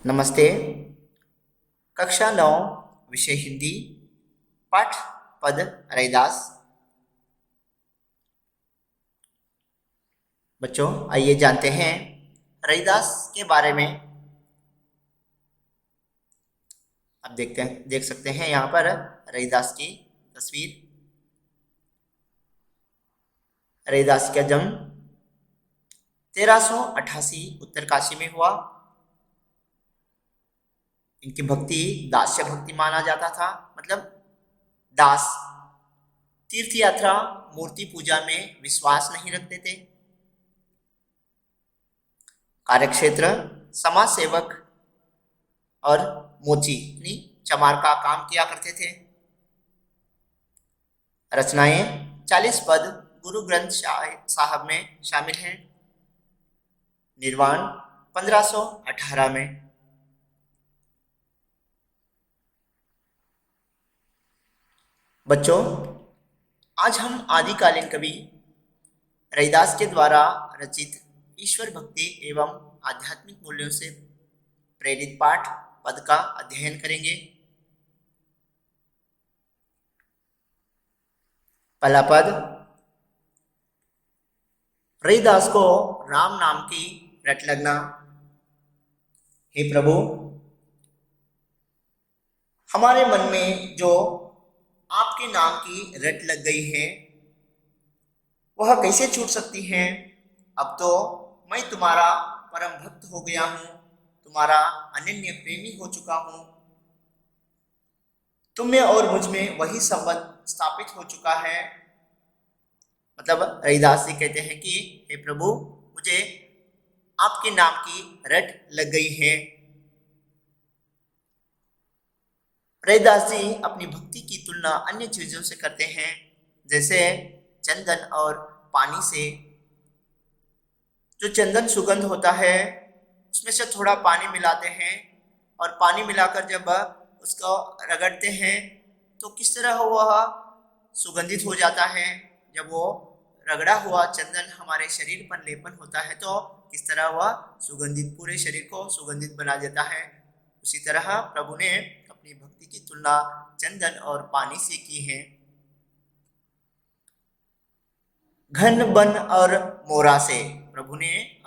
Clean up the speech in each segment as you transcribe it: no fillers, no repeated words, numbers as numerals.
नमस्ते। कक्षा 9 विषय हिंदी पाठ पद रैदास। बच्चों आइए जानते हैं रैदास के बारे में। अब देख सकते हैं यहाँ पर रैदास की तस्वीर। रैदास का जन्म 1388 उत्तरकाशी में हुआ। इनकी भक्ति दास्य भक्ति माना जाता था, मतलब दास तीर्थ यात्रा मूर्ति पूजा में विश्वास नहीं रखते थे। कार्यक्षेत्र समाज सेवक और मोची यानी चमार का काम किया करते थे। रचनाएं 40 पद गुरु ग्रंथ साहब में शामिल हैं। निर्वाण 1518 में। बच्चों आज हम आदिकालीन कवि रैदास के द्वारा रचित ईश्वर भक्ति एवं आध्यात्मिक मूल्यों से प्रेरित पाठ पद का अध्ययन करेंगे। पहला पद, रैदास को राम नाम की रट लगना। हे प्रभु, हमारे मन में जो आपके नाम की रट लग गई है वह कैसे छूट सकती है। अब तो मैं तुम्हारा परम भक्त हो गया हूँ, तुम्हारा अनन्य प्रेमी हो चुका हूँ। तुम में और मुझ में वही संबंध स्थापित हो चुका है। मतलब रैदास जी कहते हैं कि हे प्रभु, मुझे आपके नाम की रट लग गई है। रैदास जी अपनी भक्ति की तुलना अन्य चीजों से करते हैं, जैसे चंदन और पानी से। जो चंदन सुगंध होता है उसमें से थोड़ा पानी मिलाते हैं और पानी मिलाकर जब उसको रगड़ते हैं तो किस तरह वह सुगंधित हो जाता है। जब वो रगड़ा हुआ चंदन हमारे शरीर पर लेपन होता है तो किस तरह वह सुगंधित पूरे शरीर को सुगंधित बना देता है। उसी तरह प्रभु ने अपनी भक्ति की तुलना चंदन और पानी से की है। घन बन और मोरा से प्रभु ने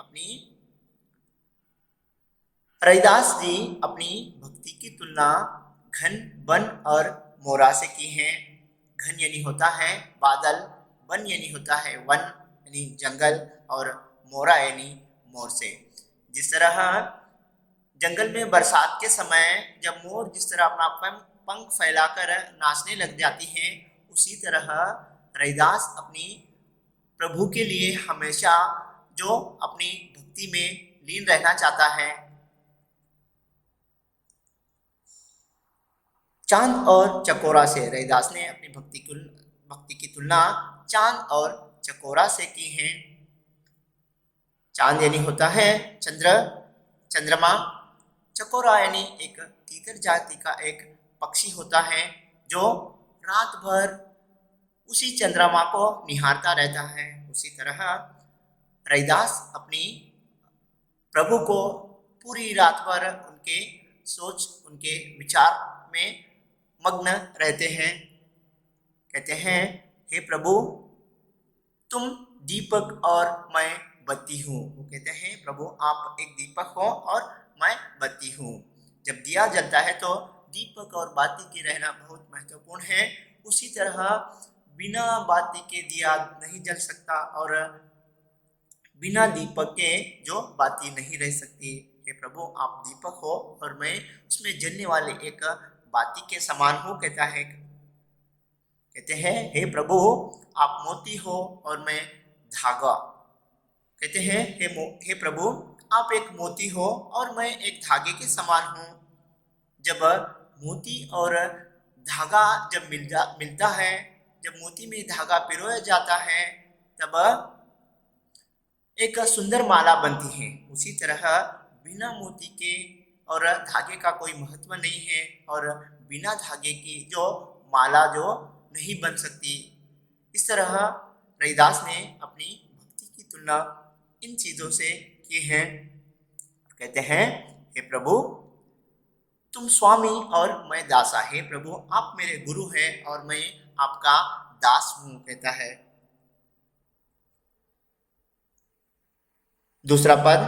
रैदास जी अपनी भक्ति की तुलना घन वन और मोरा से की है। घन यानी होता है बादल, वन यानी होता है वन यानी जंगल, और मोरा यानी मोर से। जिस तरह जंगल में बरसात के समय जब मोर जिस तरह अपना पंख फैलाकर नाचने लग जाती हैं, उसी तरह रैदास अपनी प्रभु के लिए हमेशा जो अपनी भक्ति में लीन रहना चाहता है। चांद और चकोरा से रैदास ने अपनी भक्ति की तुलना चांद और चकोरा से की है। चांद यानी होता है चंद्रमा। चकोरा यानी एक तीतर जाति का एक पक्षी होता है जो रात भर उसी चंद्रमा को निहारता रहता है। उसी तरह रैदास अपनी प्रभु को पूरी रात भर उनके सोच उनके विचार में मग्न रहते हैं। कहते हैं, हे प्रभु, तुम दीपक और मैं बत्ती हूँ। वो कहते हैं, प्रभु आप एक दीपक हो और मैं बत्ती हूँ। जब दिया जलता है तो दीपक और बाती के रहना बहुत महत्वपूर्ण है। उसी तरह बिना बाती के दिया नहीं जल सकता और बिना दीपक के जो बाती नहीं रह सकती। हे प्रभु, आप दीपक हो और मैं उसमें जलने वाले एक बाती के समान हूँ। कहते हैं, हे प्रभु, आप मोती हो और मैं धागा। कहते हैं, हे प्रभु, आप एक मोती हो और मैं एक धागे के समान हूँ। जब मोती और धागा जब मिलता है, जब मोती में धागा पिरोया जाता है, तब एक सुंदर माला बनती है। उसी तरह बिना मोती के और धागे का कोई महत्व नहीं है और बिना धागे की जो माला जो नहीं बन सकती। इस तरह रैदास ने अपनी भक्ति की तुलना इन चीजों से की है। कहते हैं, हे प्रभु, तुम स्वामी और मैं दासा। हे प्रभु, आप मेरे गुरु हैं और मैं आपका दास हूं, कहता है। दूसरा पद,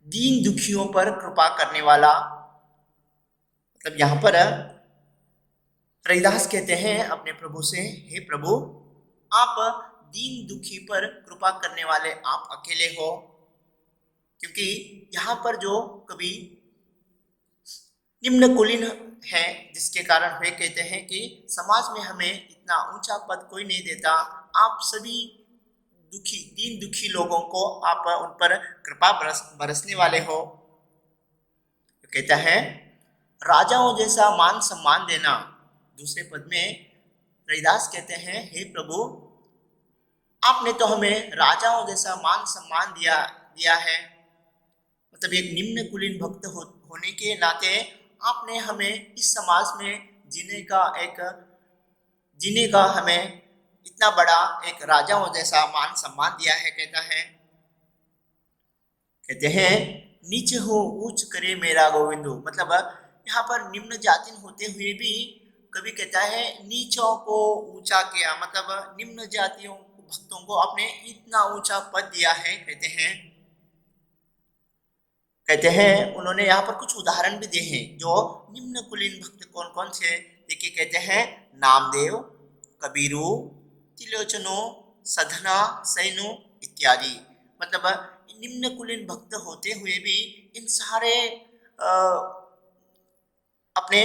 दीन दुखियों पर कृपा करने वाला। मतलब यहां पर रविदास कहते हैं अपने प्रभु से, हे प्रभु, आप दीन दुखी पर कृपा करने वाले आप अकेले हो। क्योंकि यहाँ पर जो कवि निम्न कुलीन है, जिसके कारण वे कहते हैं कि समाज में हमें इतना ऊंचा पद कोई नहीं देता, आप सभी दुखी दीन दुखी लोगों को आप उन पर कृपा बरसने वाले हो। कहता है राजाओं जैसा मान सम्मान देना। दूसरे पद में रविदास कहते हैं, हे प्रभु, आपने तो हमें राजाओं जैसा मान सम्मान दिया है। मतलब एक निम्न कुलीन भक्त होने के नाते आपने हमें इस समाज में जीने का हमें इतना बड़ा एक राजाओं जैसा मान सम्मान दिया है। कहते हैं नीच हो ऊंच करे मेरा गोविंदो। मतलब यहाँ पर निम्न जाति होते हुए भी कवि कहता है नीचों को ऊंचा किया, मतलब निम्न जातियों भक्तों को आपने इतना ऊंचा पद दिया है। कहते हैं उन्होंने यहाँ पर कुछ उदाहरण भी दिए हैं जो निम्न कुलीन भक्त कौन कौन से। देखिए, कहते हैं नामदेव, कबीरू, त्रिलोचनो, सधना, सैनु इत्यादि। मतलब निम्न कुलीन भक्त होते हुए भी इन सारे अपने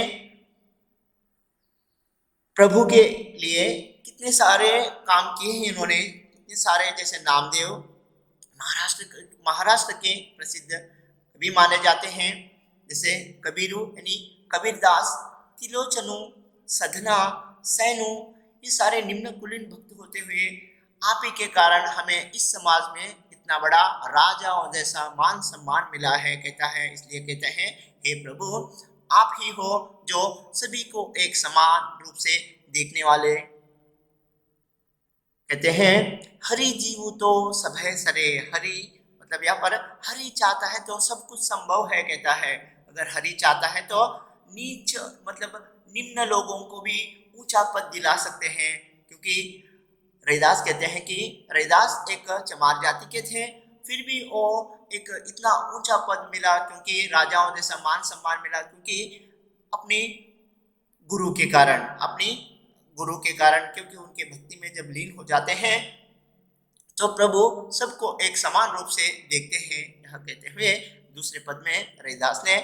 प्रभु के लिए कितने सारे काम किए हैं इन्होंने। इतने सारे, जैसे नामदेव महाराष्ट्र के प्रसिद्ध कवि माने जाते हैं, जैसे कबीरू यानी कबीरदास, त्रिलोचनु, सधना, सैनु, ये सारे निम्न कुलीन भक्त होते हुए आप ही के कारण हमें इस समाज में इतना बड़ा राजाओं जैसा मान सम्मान मिला है। कहता है, इसलिए कहते हैं हे प्रभु, आप ही हो जो सभी को एक समान रूप से देखने वाले। कहते हैं हरि जीव तो सभय सरे। हरि मतलब यहाँ पर हरि चाहता है तो सब कुछ संभव है। कहता है अगर हरि चाहता है तो नीच मतलब निम्न लोगों को भी ऊंचा पद दिला सकते हैं। क्योंकि रविदास कहते हैं कि रविदास एक चमार जाति के थे, फिर भी वो एक इतना ऊंचा पद मिला क्योंकि राजाओं जैसा मान सम्मान मिला, क्योंकि अपने गुरु के कारण क्योंकि उनके भक्ति में जब लीन हो जाते हैं तो प्रभु सबको एक समान रूप से देखते हैं। यह कहते हुए दूसरे पद में रविदास ने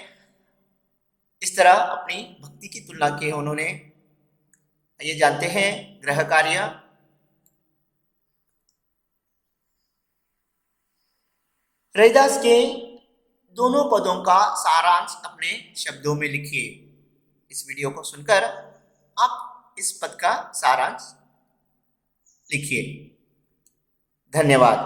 इस तरह अपनी भक्ति की तुलना की उन्होंने। ये जानते हैं ग्रह कार्य। रविदास के दोनों पदों का सारांश अपने शब्दों में लिखिए। इस वीडियो को सुनकर आप इस पद का सारांश लिखिए। धन्यवाद।